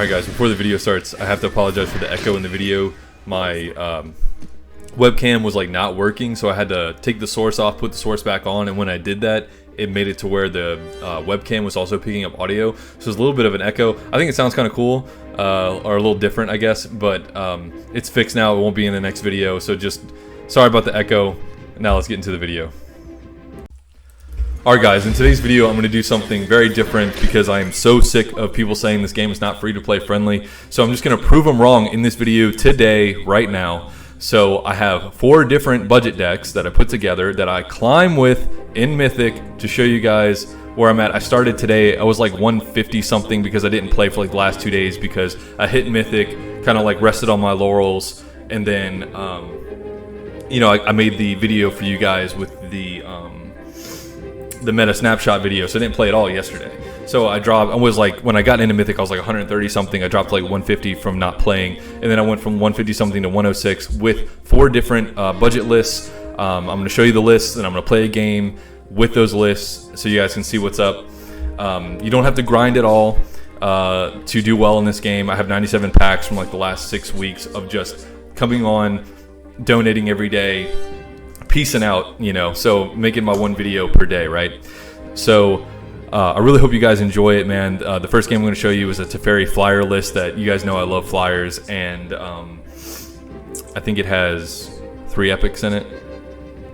Alright guys, before the video starts, I have to apologize for the echo in the video. My webcam was like not working, so I had to take the source off, put the source back on, and when I did that, it made it to where the webcam was also picking up audio. So there's a little bit of an echo. I think it sounds kind of cool, or a little different, I guess, but it's fixed now. It won't be in the next video, so just sorry about the echo. Now let's get into the video. Alright guys, in today's video I'm going to do something very different because I am so sick of people saying this game is not free to play friendly. So I'm just going to prove them wrong in this video today, right now. So I have 4 different budget decks that I put together that I climb with in Mythic to show you guys where I'm at. I started today, I was like 150 something because I didn't play for like the last 2 days because I hit Mythic, kind of like rested on my laurels, and then you know, I made the video for you guys with the meta snapshot video, so I didn't play at all yesterday. So I was like, when I got into Mythic, I was like 130 something. I dropped like 150 from not playing, and then I went from 150 something to 106 with 4 different budget lists. I'm going to show you the lists, and I'm going to play a game with those lists so you guys can see what's up. You don't have to grind at all to do well in this game. I have 97 packs from like the last 6 weeks of just coming on, donating every day, peacing out, you know, so making my 1 video per day, right? So I really hope you guys enjoy it, man. The first game I'm going to show you is a Teferi flyer list that you guys know I love flyers, and I think it has 3 epics in it,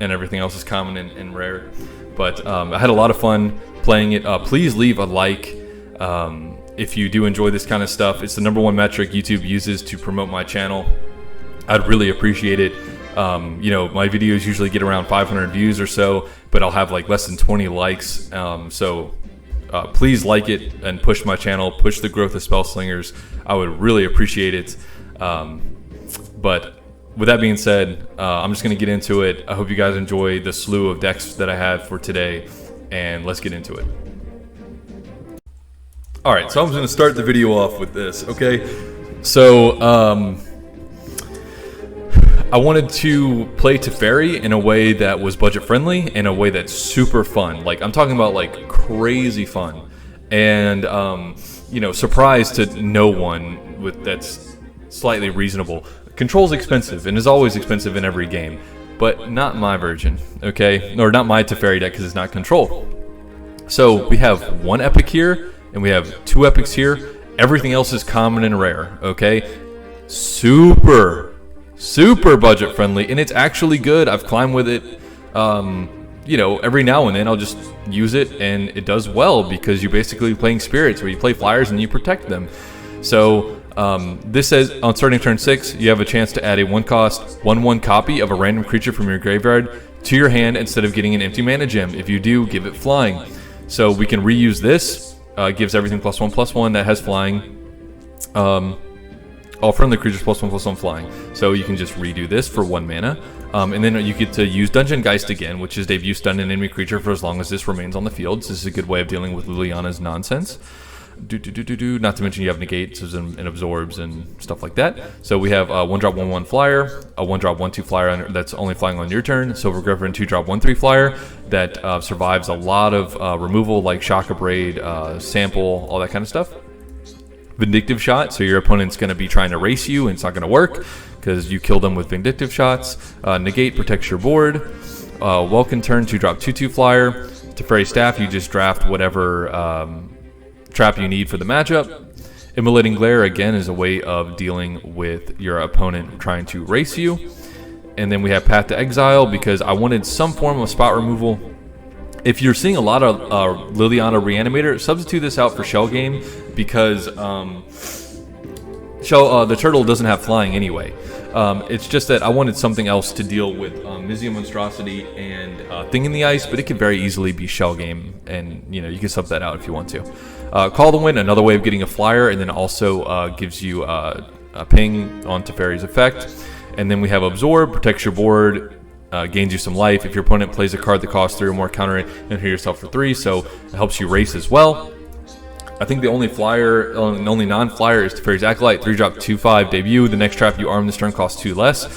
and everything else is common and rare. But I had a lot of fun playing it. Please leave a like if you do enjoy this kind of stuff. It's the #1 metric YouTube uses to promote my channel. I'd really appreciate it. You know, my videos usually get around 500 views or so, but I'll have like less than 20 likes. So please like it and push my channel, push the growth of Spellslingers. I would really appreciate it. But with that being said, I'm just going to get into it. I hope you guys enjoy the slew of decks that I have for today, and let's get into it. Alright, so I'm just going to start the video off with this, okay? So, I wanted to play Teferi in a way that was budget friendly, in a way that's super fun. Like, I'm talking about like crazy fun, and you know, surprise to no one with that's slightly reasonable. Control's expensive and is always expensive in every game, but not my version, okay? Or not my Teferi deck because it's not control. So we have 1 epic here and we have 2 epics here. Everything else is common and rare, okay? Super budget friendly, and it's actually good. I've climbed with it, you know, every now and then I'll just use it, and it does well because you're basically playing spirits where you play flyers and you protect them. So this says on starting turn 6 you have a chance to add a 1-cost 1/1 copy of a random creature from your graveyard to your hand instead of getting an empty mana gem. If you do, give it flying. So we can reuse this. Gives everything +1/+1 that has flying. All friendly creatures +1/+1 flying. So you can just redo this for 1 mana. And then you get to use Dungeon Geist again, which is debut stun an enemy creature for as long as this remains on the field. So this is a good way of dealing with Liliana's nonsense. Not to mention you have Negates and Absorbs and stuff like that. So we have a 1-drop 1/1 flyer, a 1-drop 1/2 flyer that's only flying on your turn, Silver Griffin 2-drop 1/3 flyer that survives a lot of removal like Shock Abrade, Sample, all that kind of stuff. Vindictive shot, so your opponent's going to be trying to race you and it's not going to work because you kill them with vindictive shots. Negate protects your board. Welkin Tern 2-drop 2/2 flyer. Teferi staff, you just draft whatever trap you need for the matchup. Immolating glare again is a way of dealing with your opponent trying to race you. And then we have Path to Exile because I wanted some form of spot removal. If you're seeing a lot of Liliana Reanimator, substitute this out for Shell Game because the turtle doesn't have flying anyway. It's just that I wanted something else to deal with Mizzium Monstrosity and Thing in the Ice, but it could very easily be Shell Game, and you know, you can sub that out if you want to. Call the Wind, another way of getting a flyer, and then also gives you a ping on Teferi's effect. And then we have Absorb, protects your board, gains you some life. If your opponent plays a card that costs 3 or more, counter it and hit yourself for 3, so it helps you race as well. I think the only non-flyer is Teferi's Acolyte, 3-drop 2/5 debut. The next trap you arm this turn costs 2 less,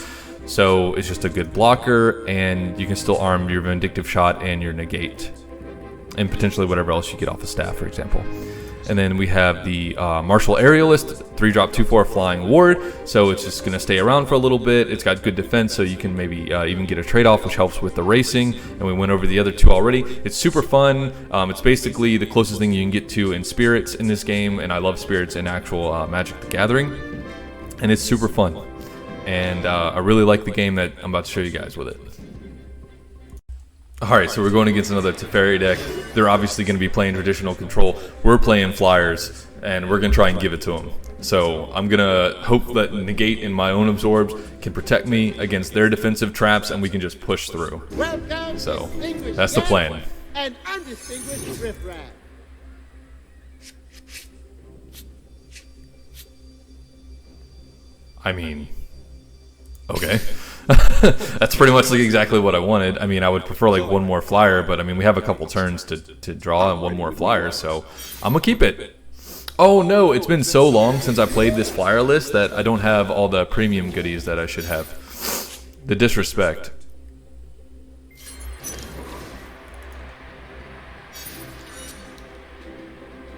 so it's just a good blocker, and you can still arm your Vindictive shot and your Negate, and potentially whatever else you get off a staff, for example. And then we have the Martial Aerialist, 3-drop 2/4 flying ward. So it's just going to stay around for a little bit. It's got good defense, so you can maybe even get a trade-off, which helps with the racing. And we went over the other two already. It's super fun. It's basically the closest thing you can get to in spirits in this game, and I love spirits in actual Magic the Gathering. And it's super fun. And I really like the game that I'm about to show you guys with it. Alright, so we're going against another Teferi deck. They're obviously going to be playing traditional control. We're playing flyers, and we're going to try and give it to them. So I'm going to hope that Negate and my own absorbs can protect me against their defensive traps, and we can just push through. So that's the plan. And undistinguished riffraff. I mean, okay. That's pretty much like exactly what I wanted. I mean, I would prefer like one more flyer, but I mean, we have a couple turns to draw and one more flyer, so I'm gonna keep it. Oh no, it's been so long since I played this flyer list that I don't have all the premium goodies that I should have. The disrespect.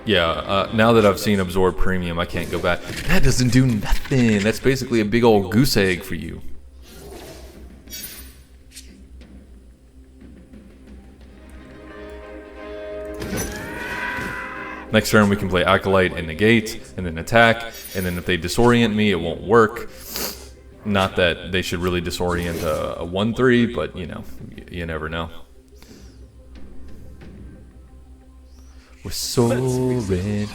Yeah, now that I've seen Absorb Premium, I can't go back. That doesn't do nothing. That's basically a big old goose egg for you. Next turn we can play Acolyte and Negate, and then attack, and then if they disorient me, it won't work. Not that they should really disorient a 1/3, but you know, you never know. We're soaring,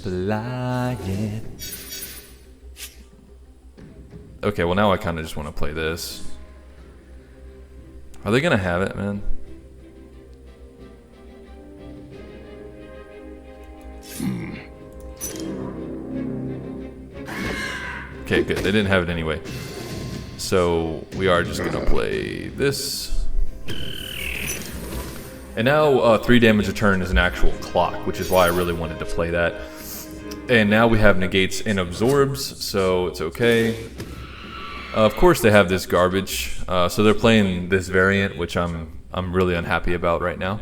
flying. Okay, well now I kind of just want to play this. Are they gonna have it, man? Okay, good. They didn't have it anyway. So we are just gonna play this. And now 3 damage a turn is an actual clock, which is why I really wanted to play that. And now we have negates and absorbs, so it's okay. Of course they have this garbage, so they're playing this variant, which I'm really unhappy about right now.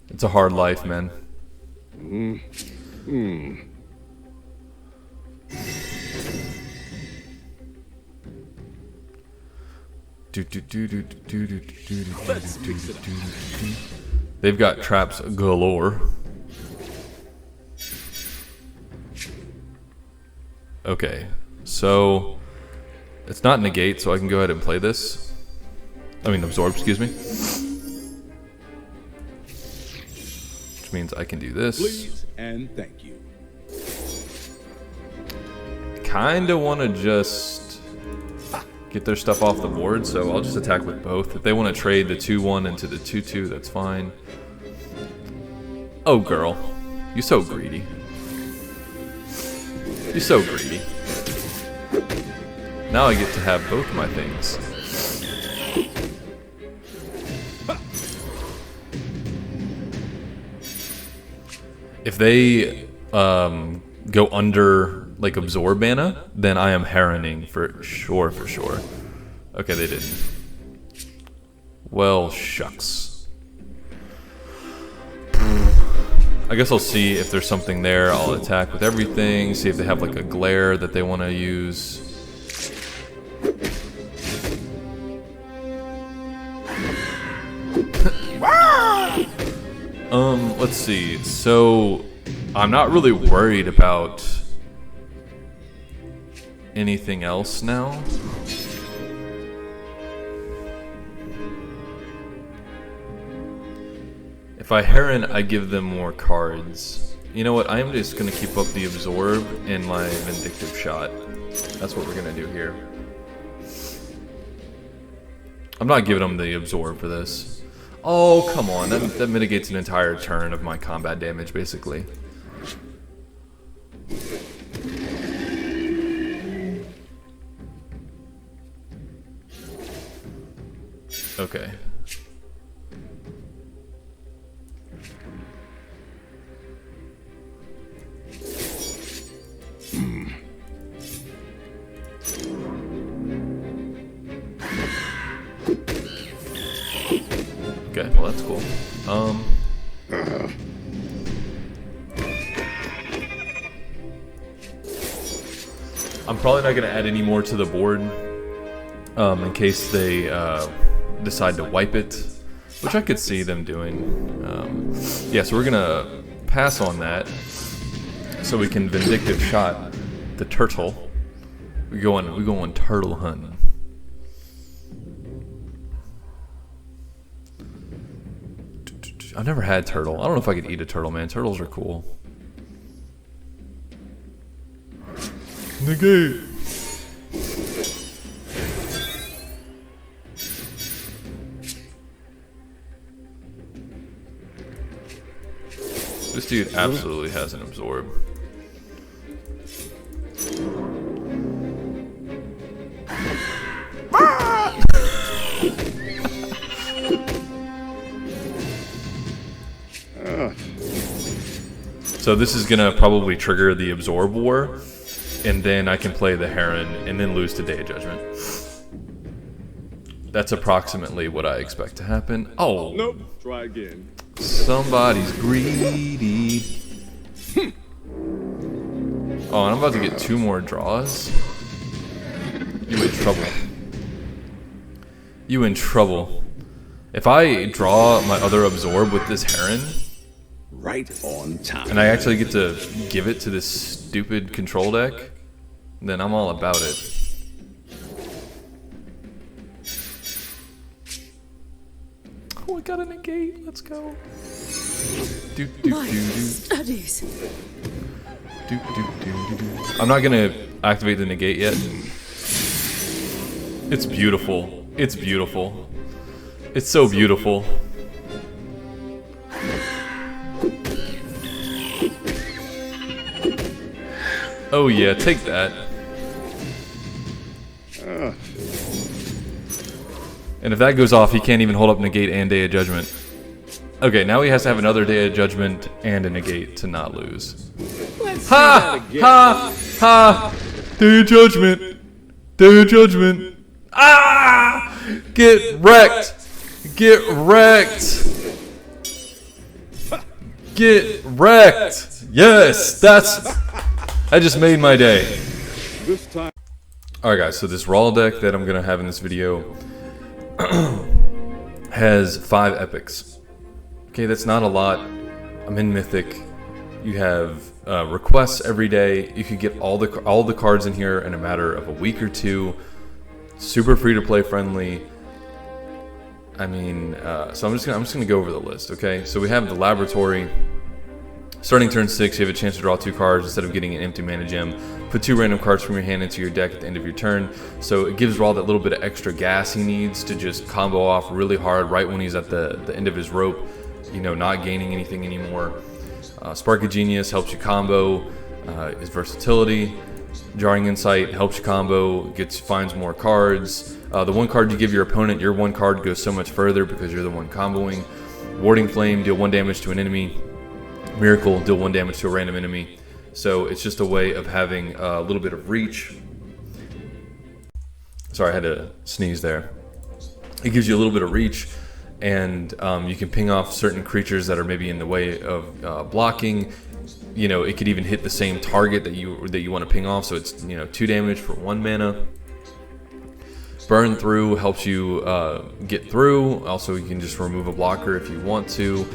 It's a hard life, man. They've got traps galore. Okay, so it's not negate, so I can go ahead and play this. I mean absorb, excuse me. Which means I can do this. Please and thank you. Kinda wanna just get their stuff off the board, so I'll just attack with both. If they want to trade the 2/1 into the 2/2, that's fine. Oh girl, you're so greedy. You're so greedy. Now I get to have both my things. If they go under like absorb mana, then I am Heroning for sure, for sure. Okay, they didn't. Well, shucks. I guess I'll see if there's something there. I'll attack with everything, see if they have like a glare that they want to use. Let's see. So, I'm not really worried about anything else now. If I Heron, I give them more cards. You know what? I am just going to keep up the absorb and my vindictive shot. That's what we're going to do here. I'm not giving them the absorb for this. Oh, come on. That mitigates an entire turn of my combat damage, basically. Okay. that's cool. I'm probably not going to add any more to the board in case they decide to wipe it, which I could see them doing. Yeah, so we're going to pass on that so we can Vindictive shot the turtle. We go on turtle hunting. I've never had turtle. I don't know if I could eat a turtle, man. Turtles are cool. Negate. This dude absolutely has an absorb. So this is gonna probably trigger the absorb war, and then I can play the Heron and then lose to Day of Judgment. That's approximately what I expect to happen. Oh, Nope. Try again. somebody's greedy. Oh, and I'm about to get 2 more draws. You in trouble. You in trouble. If I draw my other absorb with this Heron, Right on time. and I actually get to give it to this stupid control deck, then I'm all about it. Oh, I got a negate. Let's go. Do, do, do, do. Studies. Do, do, do, do, do. I'm not gonna activate the negate yet. It's beautiful. It's beautiful. It's so beautiful. Oh yeah, take that. And if that goes off, he can't even hold up negate and Day of Judgment. Okay, now he has to have another Day of Judgment and a negate to not lose. Ha! Ha! Ha! Day of Judgment! Day of Judgment! Ah! Get wrecked! Get wrecked! Get wrecked! Yes! That just made my day. This time. Alright guys, so this raw deck that I'm gonna have in this video has 5 epics. Okay, that's not a lot. I'm in Mythic. You have requests every day. You can get all the cards in here in a matter of a week or 2. Super free to play friendly. I mean, so I'm just gonna go over the list. Okay, so we have the laboratory. Starting turn 6, you have a chance to draw 2 cards instead of getting an empty mana gem. Put 2 random cards from your hand into your deck at the end of your turn. So it gives Raw that little bit of extra gas he needs to just combo off really hard right when he's at the end of his rope, you know, not gaining anything anymore. Spark of Genius helps you combo, his versatility. Jarring Insight helps you combo, finds more cards. The 1 card you give your opponent, your 1 card goes so much further because you're the one comboing. Warding Flame, deal 1 damage to an enemy. Miracle, deal 1 damage to a random enemy. So it's just a way of having a little bit of reach. Sorry, I had to sneeze there. It gives you a little bit of reach, and you can ping off certain creatures that are maybe in the way of blocking. You know, it could even hit the same target that you want to ping off. So it's, you know, 2 damage for 1 mana. Burn Through helps you get through. Also, you can just remove a blocker if you want to.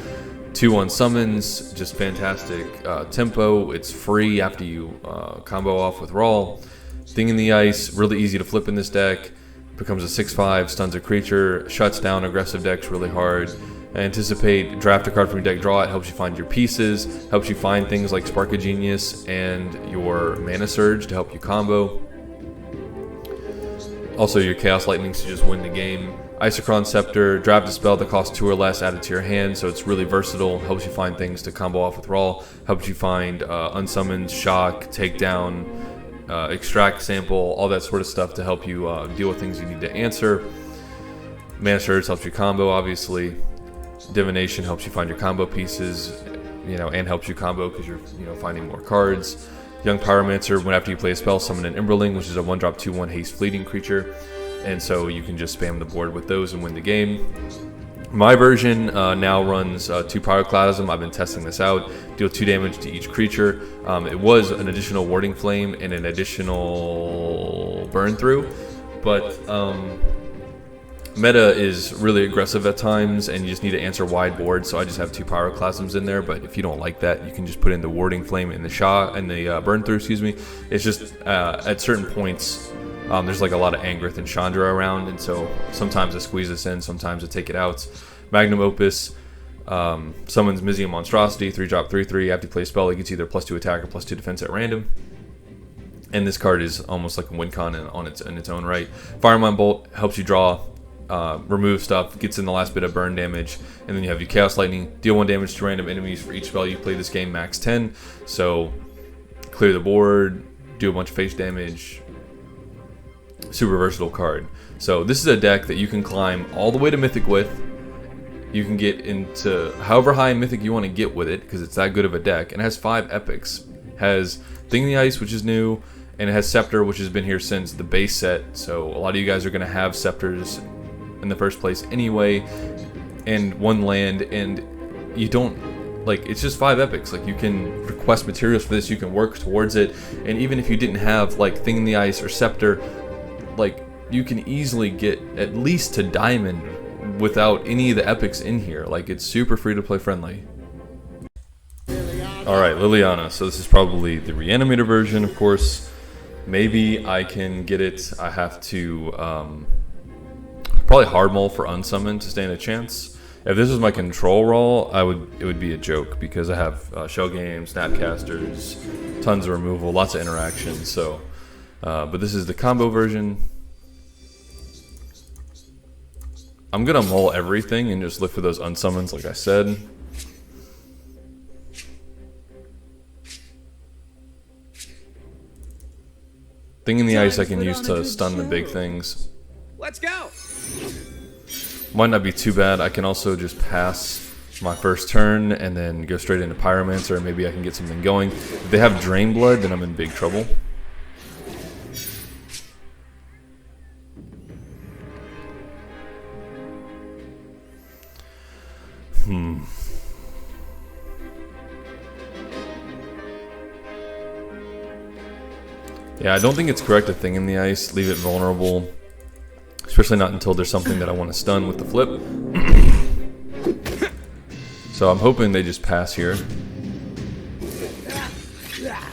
2 on summons, just fantastic tempo. It's free after you combo off with Raw. Thing in the Ice, really easy to flip in this deck. Becomes a 6/5, stuns a creature, shuts down aggressive decks really hard. Anticipate, draft a card from your deck, draw it, helps you find your pieces, helps you find things like Spark of Genius and your Mana Surge to help you combo. Also your Chaos Lightnings to just win the game. Isochron Scepter, draft a spell that costs 2 or less, add it to your hand, so it's really versatile, helps you find things to combo off with Raw, helps you find Unsummoned, Shock, Takedown, Extract, Sample, all that sort of stuff to help you deal with things you need to answer. Mana Surge helps you combo, obviously. Divination helps you find your combo pieces, you know, and helps you combo because you're, you know, finding more cards. Young Pyromancer, when after you play a spell, summon an Emberling, which is a 1-drop 2/1 haste fleeting creature. And so you can just spam the board with those and win the game. My version now runs 2 Pyroclasm. I've been testing this out. Deal 2 damage to each creature. It was an additional Warding Flame and an additional Burn Through, but meta is really aggressive at times, and you just need to answer wide board. So I just have 2 Pyroclasms in there. But if you don't like that, you can just put in the Warding Flame and the shot and the Burn Through. Excuse me. It's just at certain points. There's like a lot of Angrith and Chandra around, and so sometimes I squeeze this in, sometimes I take it out. Magnum Opus summons Mizium Monstrosity, 3-drop 3/3. After you play a spell, it gets either +2 attack or +2 defense at random. And this card is almost like a win con in its own right. Firemind Bolt helps you draw, remove stuff, gets in the last bit of burn damage, and then you have your Chaos Lightning, deal 1 damage to random enemies for each spell you play this game, max 10. So clear the board, do a bunch of face damage. Super versatile card. So this is a deck that you can climb all the way to Mythic with. You can get into however high in Mythic you want to get with it, because it's that good of a deck. And it has 5 epics. Has Thing in the Ice, which is new, and it has Scepter, which has been here since the base set. So a lot of you guys are going to have Scepters in the first place anyway, and 1 land, and you don't, like, it's just 5 epics. Like, you can request materials for this, you can work towards it, and even if you didn't have like Thing in the Ice or Scepter, like, you can easily get at least to Diamond without any of the epics in here. Like, it's super free to play friendly. Alright, Liliana. So this is probably the Reanimator version, of course. Maybe I can get it. I have to probably hard mull for unsummon to stand a chance. If this was my control role, it would be a joke, because I have Shell Game, Snapcasters, tons of removal, lots of interactions. So but this is the combo version. I'm gonna mull everything and just look for those unsummons, like I said. Thing in the Ice I can use to stun the big things. Let's go. Might not be too bad. I can also just pass my first turn and then go straight into Pyromancer. Maybe I can get something going. If they have Drain Blood, then I'm in big trouble. Yeah, I don't think it's correct to Thing in the Ice, leave it vulnerable, especially not until there's something that I want to stun with the flip. So I'm hoping they just pass here.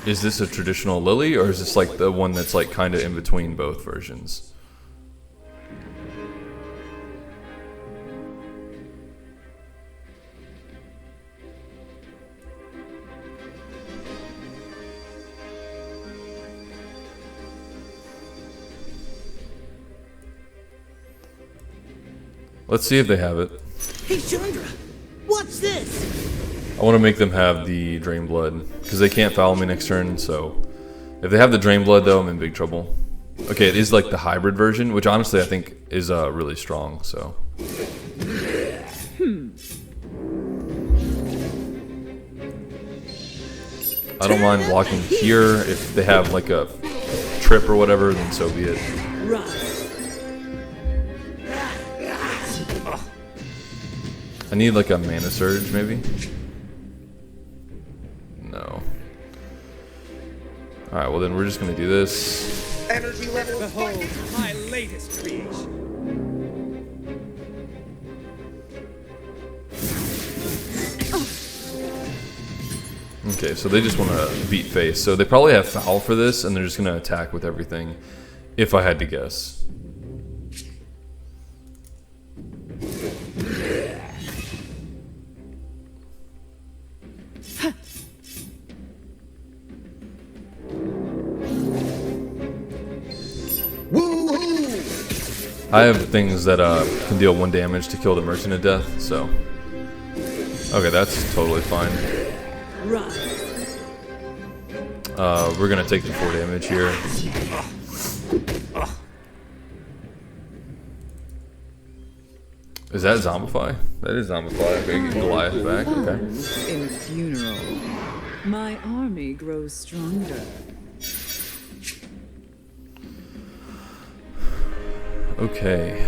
Is this a traditional Lily, or is this like the one that's like kind of in between both versions? Let's see if they have it. Hey, Chandra, what's this? I want to make them have the Drain Blood, because they can't foul me next turn, so... If they have the Drain Blood, though, I'm in big trouble. Okay, it is like the hybrid version, which honestly I think is really strong, so... I don't mind blocking here. If they have like a trip or whatever, then so be it. Right. I need like a Mana Surge, maybe? No. Alright, well then we're just gonna do this. Energy level. Behold my latest creation. Okay, so they just want to beat face. So they probably have foul for this, and they're just going to attack with everything, if I had to guess. I have things that can deal 1 damage to kill the Merchant of Death, so... Okay, that's totally fine. We're gonna take the 4 damage here. Is that Zombify? That is Zombify. Okay, get Goliath back. Okay. In funeral, my army grows stronger. Okay.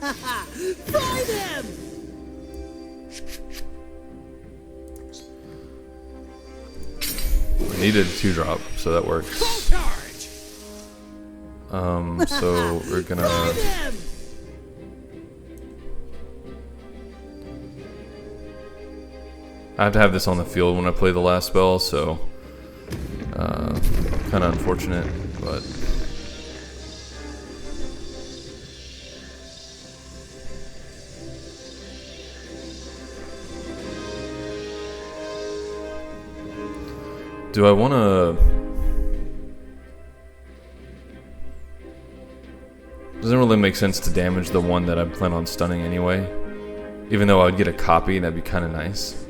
Fry them! I needed a 2-drop, so that works. Full charge! So we're gonna. Fry them! I have to have this on the field when I play the last spell, so kind of unfortunate, but do I want to? Doesn't really make sense to damage the one that I plan on stunning anyway, even though I would get a copy, that'd be kind of nice.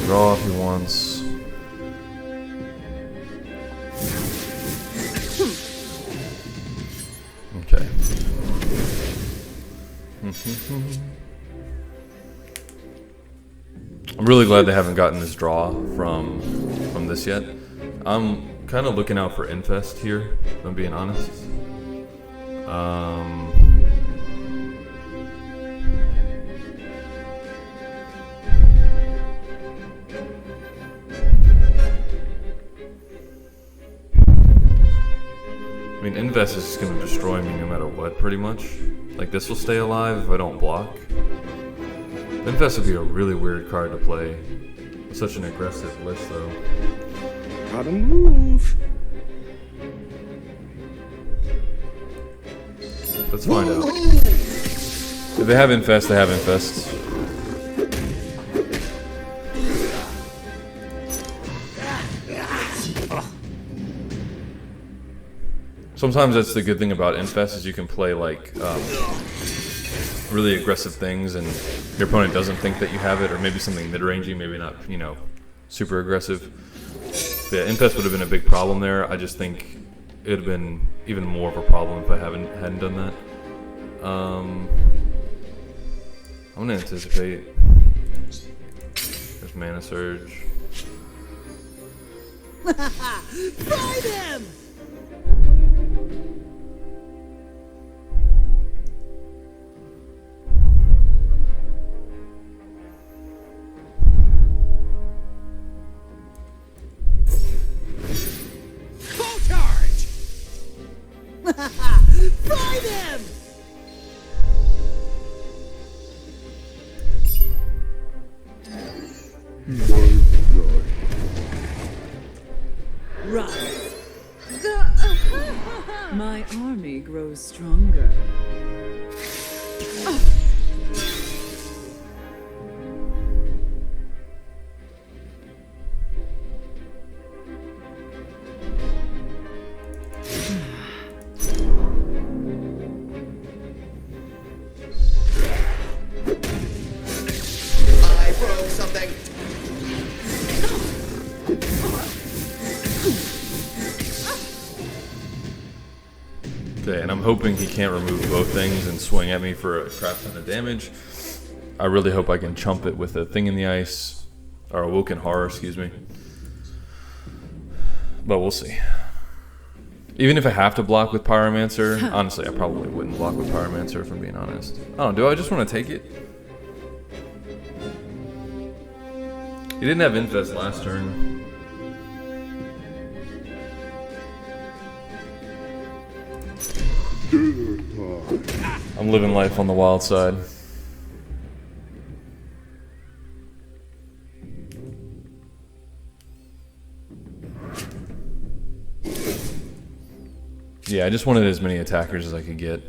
Draw if he wants. Okay. I'm really glad they haven't gotten this draw from this yet. I'm kind of looking out for Infest here, if I'm being honest. I mean, Infest is just going to destroy me no matter what, pretty much. Like, this will stay alive if I don't block. Infest would be a really weird card to play. Such an aggressive list, though. Gotta move. Let's find out. If they have Infest, they have Infest. Sometimes that's the good thing about Infest is you can play like really aggressive things and your opponent doesn't think that you have it, or maybe something mid-rangey, maybe not, you know, super aggressive. But yeah, Infest would have been a big problem there. I just think it would have been even more of a problem if I hadn't done that. I'm gonna anticipate. There's Mana Surge. Fry them! Full charge! Fry them! Run. My army grows stronger. I broke something. Okay, and I'm hoping he can't remove both things and swing at me for a crap ton of damage. I really hope I can chump it with a Thing in the Ice, or a Woken Horror, excuse me. But we'll see. Even if I have to block with Pyromancer, honestly, I probably wouldn't block with Pyromancer if I'm being honest. Oh, do I just want to take it? He didn't have Infest last turn. I'm living life on the wild side. Yeah, I just wanted as many attackers as I could get.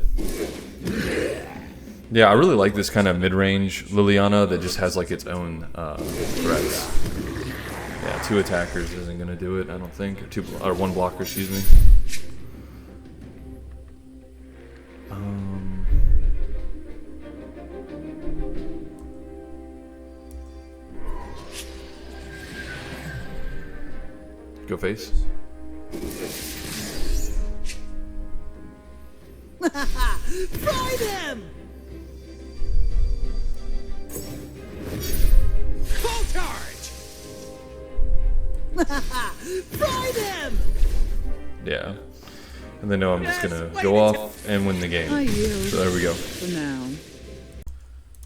Yeah, I really like this kind of mid-range Liliana that just has like its own threats. Yeah, 2 attackers isn't gonna do it, I don't think, or 1 blocker, excuse me. Go face. Fry them! Full charge! Fry them! Yeah. And then I'm just gonna go off and win the game. I yield So there we go. for now.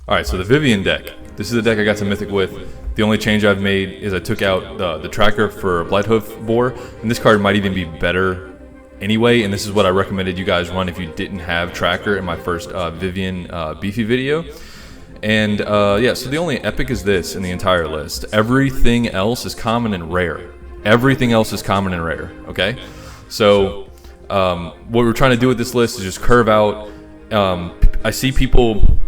Alright, so the Vivien deck. This is the deck I got to Mythic with. The only change I've made is I took out the tracker for Blighthoof Boar, and this card might even be better anyway, and this is what I recommended you guys run if you didn't have tracker in my first Vivien beefy video. And yeah, so the only epic is this in the entire list. Everything else is common and rare. Everything else is common and rare, okay? So what we're trying to do with this list is just curve out. I see people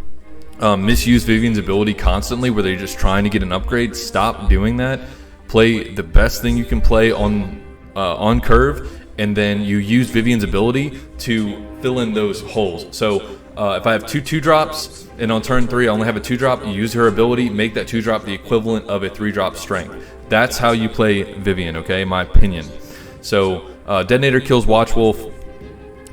misuse Vivien's ability constantly where they're just trying to get an upgrade. Stop doing that. Play the best thing you can play on curve, and then you use Vivien's ability to fill in those holes. So if I have two 2-drops and on turn 3 I only have a 2-drop, you use her ability, make that 2-drop the equivalent of a 3-drop strength. That's how you play Vivien, okay, in my opinion. So Detonator kills Watchwolf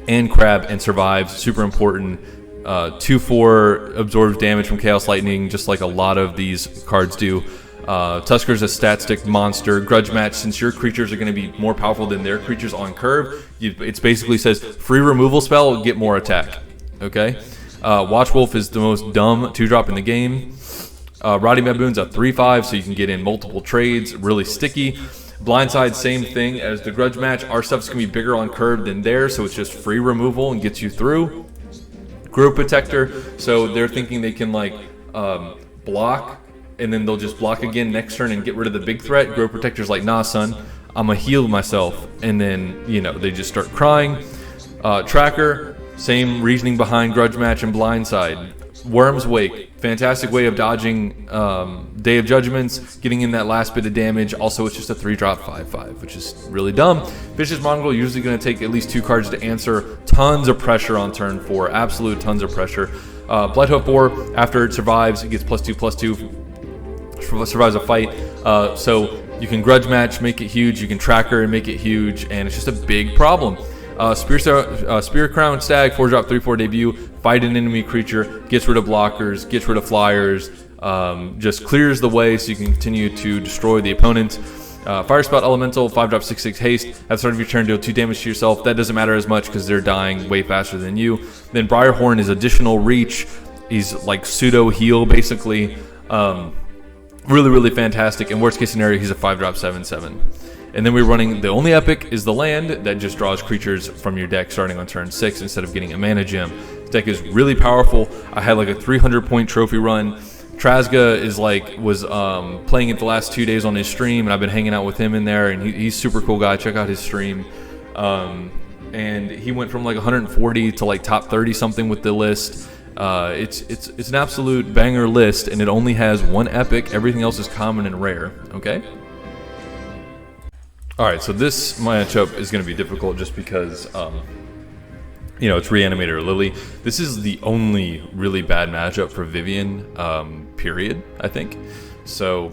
and Crab and survives, super important. 2/4 absorbs damage from Chaos Lightning, just like a lot of these cards do. Tusker's a stat stick monster. Grudge Match, since your creatures are going to be more powerful than their creatures on curve, it basically says free removal spell, get more attack. Okay? Watchwolf is the most dumb 2-drop in the game. Rotting Baboon's a 3/5, so you can get in multiple trades, really sticky. Blindside, same thing as the Grudge Match. Our stuff's going to be bigger on curve than theirs, so it's just free removal and gets you through. Grove Protector, so they're thinking they can like block, and then they'll just block again next turn and get rid of the big threat. Grove Protector's like, nah son, I'ma heal myself, and then, you know, they just start crying. Tracker, same reasoning behind Grudge Match and Blindside. Worm's Wake, fantastic way of dodging Day of Judgments, getting in that last bit of damage. Also, it's just a 3-drop 5/5, which is really dumb. Vicious Mongrel, usually going to take at least 2 cards to answer. Tons of pressure on turn 4, absolute tons of pressure. Blighthoof Boar, after it survives, it gets +2/+2, survives a fight. So you can Grudge Match, make it huge. You can Tracker and make it huge, and it's just a big problem. Spear Crown Stag, 4-drop 3/4 debut, fight an enemy creature, gets rid of blockers, gets rid of flyers, just clears the way so you can continue to destroy the opponent. Fire Spout Elemental, 5-drop 6/6 haste. At the start of your turn, deal 2 damage to yourself. That doesn't matter as much because they're dying way faster than you. Then Briarhorn is additional reach. He's like pseudo heal basically. Really, really fantastic. In worst case scenario, he's a 5-drop 7/7. And then we're running, the only epic is the land that just draws creatures from your deck starting on turn 6 instead of getting a mana gem. This deck is really powerful. I had like a 300-point trophy run. Trazga is was playing it the last 2 days on his stream, and I've been hanging out with him in there, and he's super cool guy. Check out his stream. And he went from like 140 to like top 30 something with the list. It's an absolute banger list, and it only has 1 epic. Everything else is common and rare. Okay. Alright, so this matchup is going to be difficult just because, you know, it's Reanimator or Lily. This is the only really bad matchup for Vivien, period, I think. So,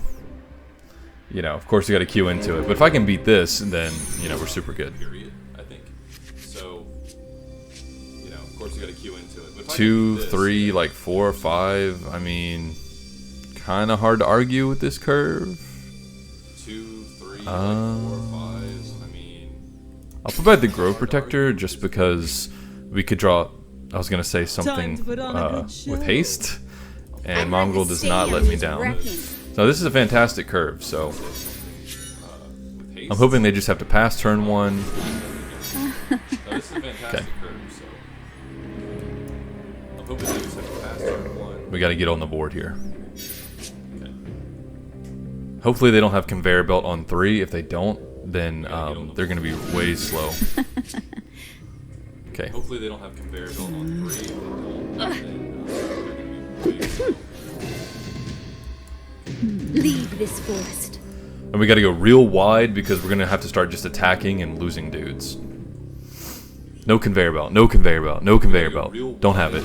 you know, of course you got to queue into it. But if I can beat this, then, you know, we're super good. Period, I think. So, you know, of course you got to queue into it. But 2, 3, like 4, 5, I mean, kind of hard to argue with this curve. 2, 3, 4, 5. I mean, I'll provide the Grove Protector just because we could draw. I was gonna say something with haste, and Mongrel does not let me down. So this is a fantastic curve. So I'm hoping they just have to pass turn 1. Okay. We got to get on the board here. Hopefully they don't have Conveyor Belt on 3. If they don't, then they're going to be way slow. Okay. Hopefully they don't have Conveyor Belt on 3. If they don't, then they're going to be way slow. Leave this forest. And we got to go real wide because we're going to have to start just attacking and losing dudes. No Conveyor Belt. No Conveyor Belt. No Conveyor Belt. Don't have it.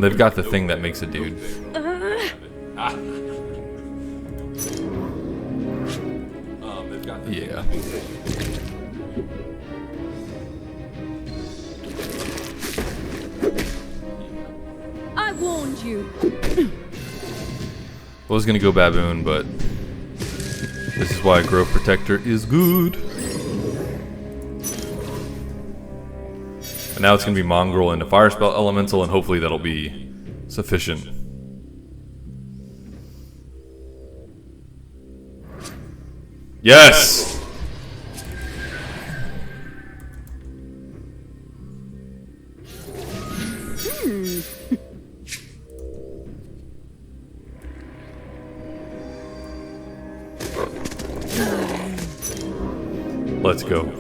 They've got the thing that makes a dude. you. I was gonna go Baboon, but this is why Grove Protector is good. And now it's gonna be Mongrel into Fire Spell Elemental, and hopefully that'll be sufficient. Yes! Let's go.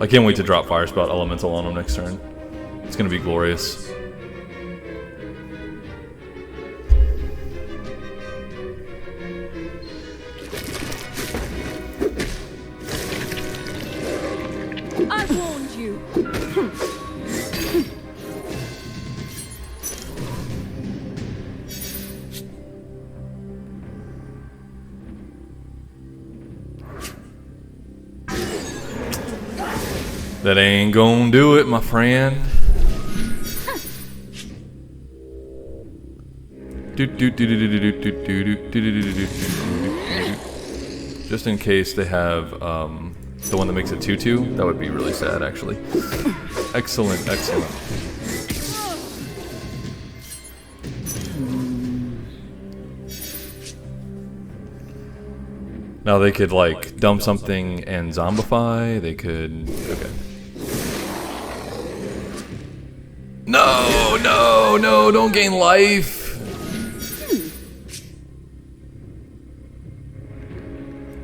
I can't wait to drop Fire Spout Elemental on him next turn. It's gonna be glorious. I warned you. That ain't gonna do it, my friend. Just in case they have the one that makes it 2/2, that would be really sad, actually. Excellent, excellent. Now they could like dump something and zombify. They could. Okay. No, no, no! Don't gain life.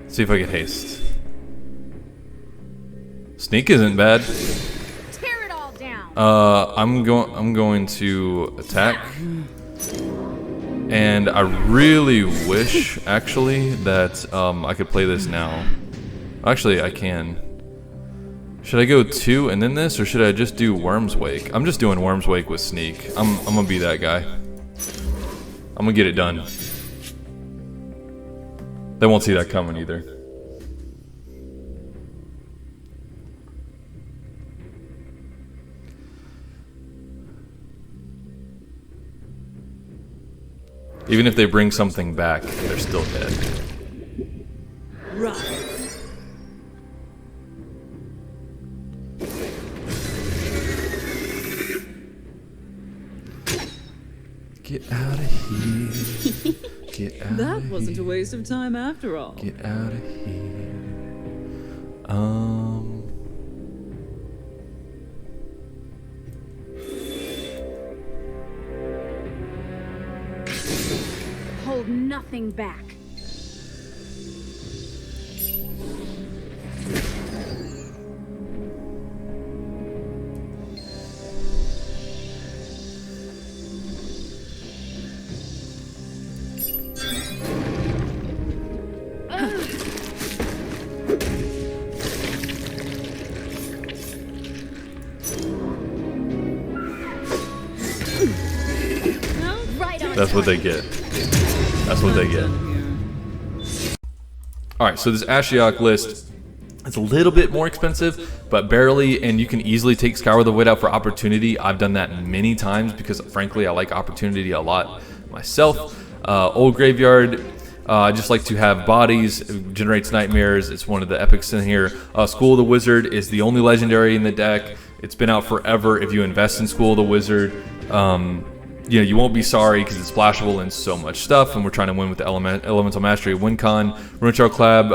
See if I get haste. Sneak isn't bad. Tear it all down. I'm going to attack. And I really wish, actually, that I could play this now. Actually, I can. Should I go 2 and then this, or should I just do Worm's Wake? I'm just doing Worm's Wake with Sneak. I'm gonna be that guy. I'm gonna get it done. They won't see that coming either. Even if they bring something back, they're still dead. Right. Get out of here. Get out That of wasn't a here. waste of time after all. Get out of here. Hold nothing back. That's what they get. That's what they get. Alright, so this ASHIOK list, it's a little bit more expensive, but barely, and you can easily take Scour the Void out for Opportunity. I've done that many times because, frankly, I like Opportunity a lot myself. Old Graveyard, I just like to have bodies. It generates nightmares. It's one of the epics in here. School of the Wizard is the only legendary in the deck. It's been out forever. If you invest in School of the Wizard, you know, you won't be sorry because it's splashable in so much stuff, and we're trying to win with the Elemental Mastery of WinCon. Runechar Clab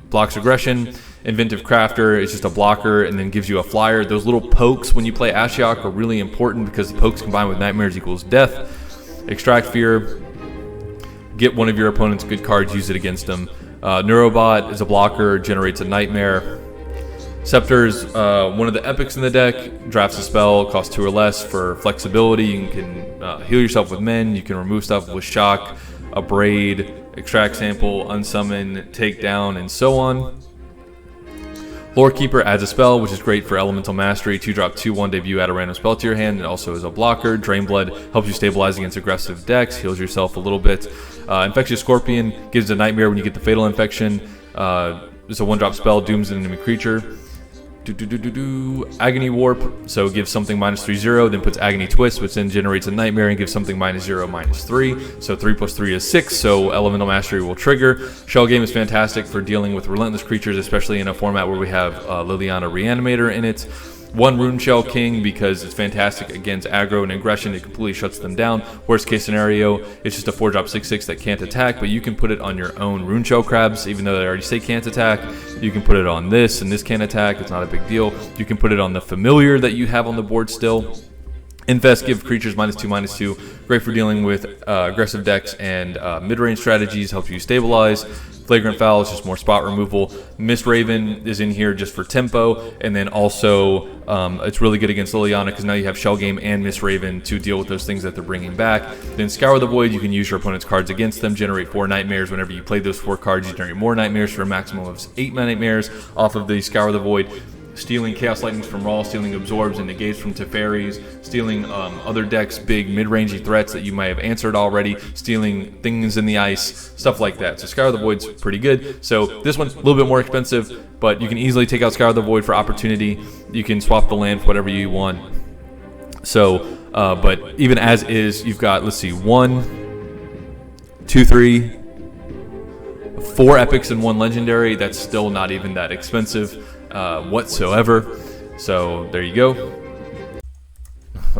blocks aggression. Inventive Crafter is just a blocker and then gives you a flyer. Those little pokes when you play Ashiok are really important because the pokes combined with Nightmares equals death. Extract Fear. Get one of your opponent's good cards, use it against them. Neurobot is a blocker, generates a Nightmare. Scepter's one of the epics in the deck. Drafts a spell, costs 2 or less for flexibility. You can heal yourself with men. You can remove stuff with Shock, Abrade, Extract Sample, Unsummon, Take Down, and so on. Lorekeeper adds a spell, which is great for Elemental Mastery. 2-drop 2/1 debut, add a random spell to your hand. It also is a blocker. Drain Blood helps you stabilize against aggressive decks, heals yourself a little bit. Infectious Scorpion gives a nightmare when you get the Fatal Infection. It's a 1-drop spell, dooms an enemy creature. Agony Warp, so it gives something -3/0, then puts Agony Twist, which then generates a Nightmare and gives something -0, -3. So 3 + 3 is 6, so Elemental Mastery will trigger. Shell Game is fantastic for dealing with relentless creatures, especially in a format where we have Liliana Reanimator in it. 1 Rune Shell King because it's fantastic against aggro and aggression. It completely shuts them down. Worst case scenario, it's just a 4-drop 6/6 that can't attack, but you can put it on your own Rune Shell Crabs, even though they already say can't attack. You can put it on this, and this can't attack. It's not a big deal. You can put it on the familiar that you have on the board still. Infest, give creatures -2/2. Great for dealing with aggressive decks and mid-range strategies. Helps you stabilize. Flagrant Foul is just more spot removal. Mist Raven is in here just for tempo, and then also it's really good against Liliana because now you have Shell Game and Mist Raven to deal with those things that they're bringing back. Then Scour the Void, you can use your opponent's cards against them, generate 4 nightmares. Whenever you play those 4 cards, you generate more nightmares for a maximum of 8 nightmares off of the Scour the Void. Stealing Chaos Lightnings from Raw, stealing Absorbs and Negates from Teferis, stealing other decks' big mid-rangey threats that you might have answered already, stealing things in the ice, stuff like that. So Scour the Void's pretty good. So this one's a little bit more expensive, but you can easily take out Scour the Void for opportunity. You can swap the land for whatever you want. So, but even as is, you've got, let's see, 1, 2, 3, 4 epics and 1 legendary. That's still not even that expensive whatsoever. So there you go.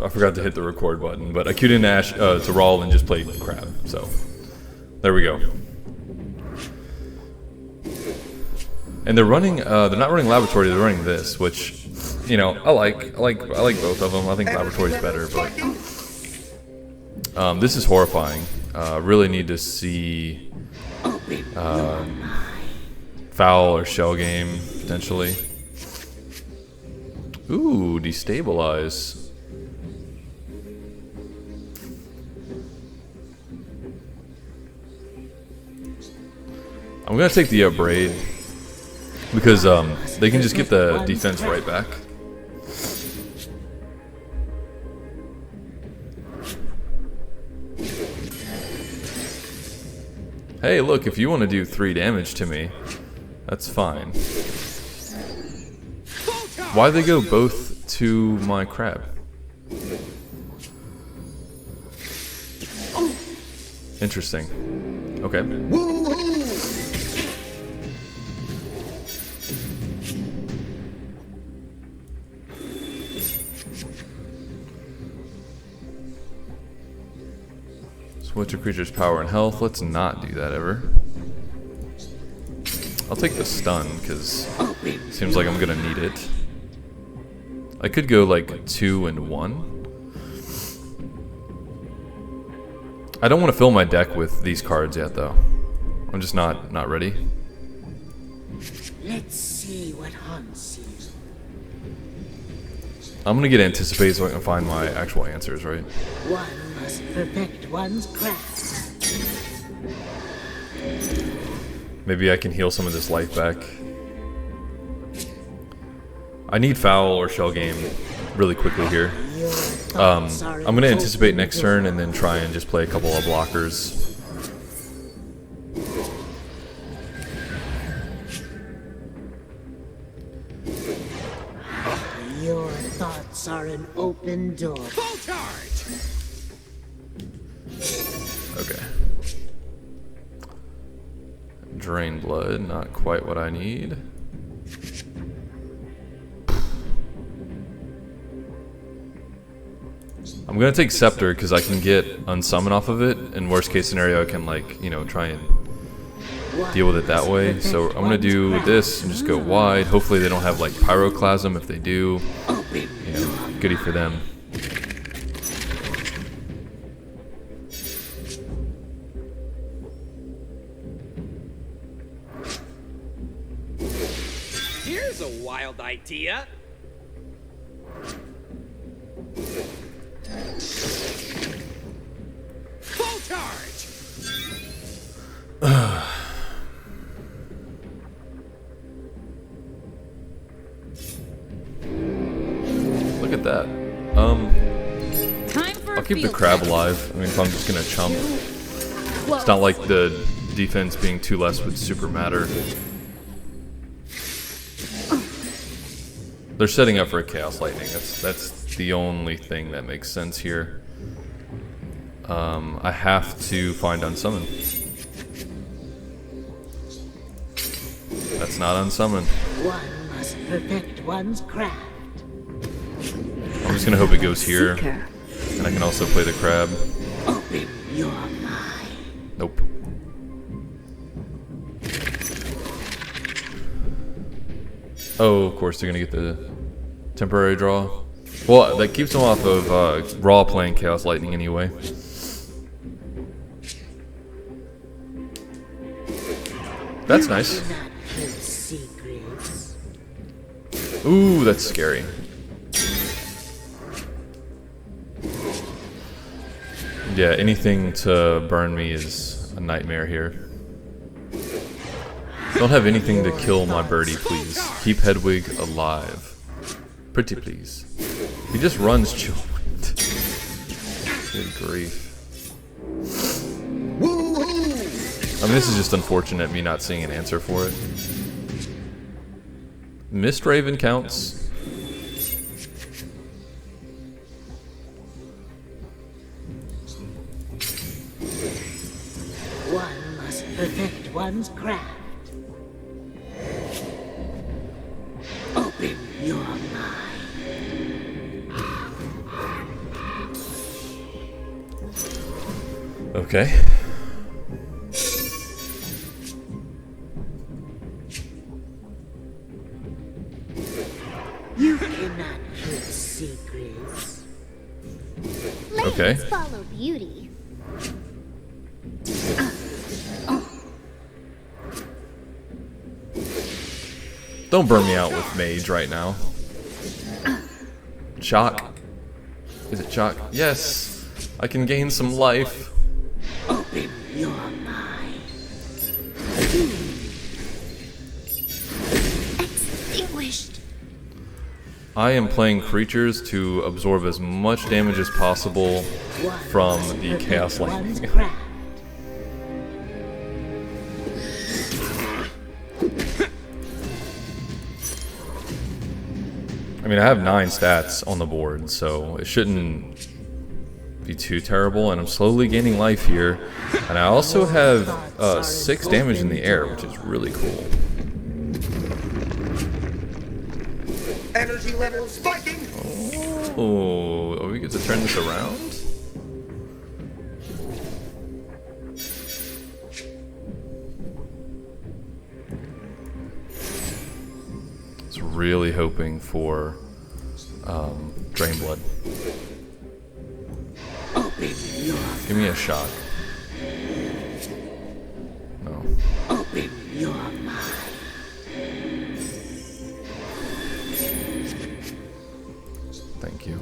I forgot to hit the record button, but I queued in Ash to Rawl and just played Crab. So there we go. And they're running. They're not running Laboratory. They're running this, which, you know, I like both of them. I think Laboratory is better, but this is horrifying. Really need to see Foul or Shell Game potentially. Ooh, Destabilize. I'm gonna take the Braid because they can just get the defense right back. Hey, look, if you want to do 3 damage to me, that's fine. Why'd they go both to my crab? Interesting. Okay. Switch a creature's power and health. Let's not do that ever. I'll take the stun because it seems like I'm gonna need it. I could go like 2 and 1. I don't want to fill my deck with these cards yet, though. I'm just not ready. Let's see what haunts you. I'm gonna get Anticipate so I can find my actual answers, right? One must perfect one's craft. Maybe I can heal some of this life back. I need Foul or Shell Game really quickly here. I'm gonna Anticipate next turn and then try and just play a couple of blockers. Your thoughts are an open door. Full charge! Okay. Drain Blood, not quite what I need. I'm gonna take Scepter because I can get Unsummon off of it. In worst case scenario, I can, like, you know, try and deal with it that way. So I'm gonna do this and just go wide. Hopefully they don't have like Pyroclasm. If they do, you know, goody for them. Here's a wild idea. Full charge! Look at that. Time for I'll keep the crab alive. I mean, if I'm just gonna chump, it's not like the defense being 2 less would super matter. They're setting up for a Chaos Lightning. That's the only thing that makes sense here. I have to find Unsummon. That's not Unsummon. One must perfect one's craft. I'm just gonna hope it goes here. And I can also play the crab. Open your mind. Nope. Oh, of course they're gonna get the temporary draw. Well, that keeps them off of Raw playing Chaos Lightning anyway. That's nice. Ooh, that's scary. Yeah, anything to burn me is a nightmare here. Don't have anything to kill my birdie, please. Keep Hedwig alive. Pretty please. He just runs Chillwind. Good grief. I mean, this is just unfortunate, me not seeing an answer for it. Mist Raven counts. One must perfect one's craft. Open your mind. Okay. You cannot keep secrets. Okay. Follow beauty. Don't burn me out with Mage right now. Shock. Is it shock? Yes. I can gain some life. Open your mind. Extinguished. I am playing creatures to absorb as much damage as possible from the Chaos Lightning. I mean, I have 9 stats on the board, so it shouldn't be too terrible, and I'm slowly gaining life here. And I also have 6 damage in the air, which is really cool. Energy level spiking. Oh, we get to turn this around? Really hoping for Drain Blood. Give me a shock. No. Open your mind. Thank you.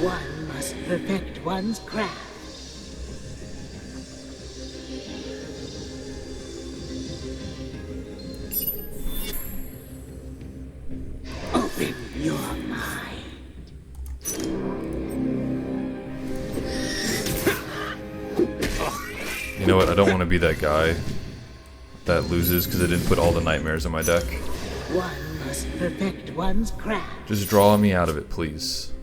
One must perfect one's craft. Open your mind. You know what? I don't want to be that guy that loses because I didn't put all the nightmares in my deck. One must perfect one's craft. Just draw me out of it, please.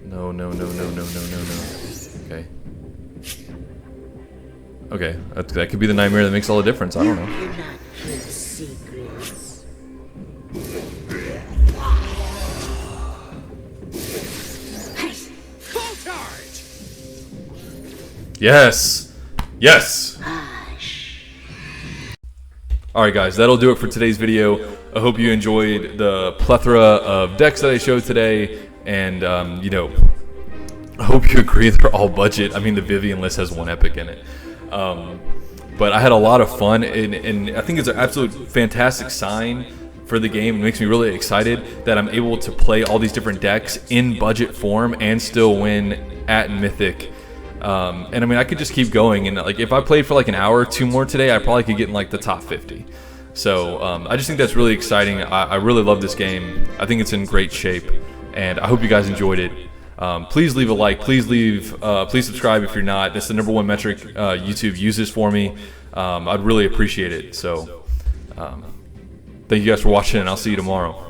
No, no, no, no, no, no, no, no. Okay. Okay, that could be the nightmare that makes all the difference. I don't know. You cannot keep secrets. Full charge. Yes! Yes! Alright guys, that'll do it for today's video. I hope you enjoyed the plethora of decks that I showed today, and you know, I hope you agree they're all budget. I mean, the VIVIEN list has 1 epic in it. But I had a lot of fun, and I think it's an absolute fantastic sign for the game. It makes me really excited that I'm able to play all these different decks in budget form and still win at Mythic. And I mean, I could just keep going, and like if I played for like an hour or 2 more today, I probably could get in like the top 50. So I just think that's really exciting. I really love this game. I think it's in great shape, and I hope you guys enjoyed it. Please leave a like. Please subscribe if you're not. That's the #1 metric YouTube uses for me. I'd really appreciate it. So Thank you guys for watching, and I'll see you tomorrow.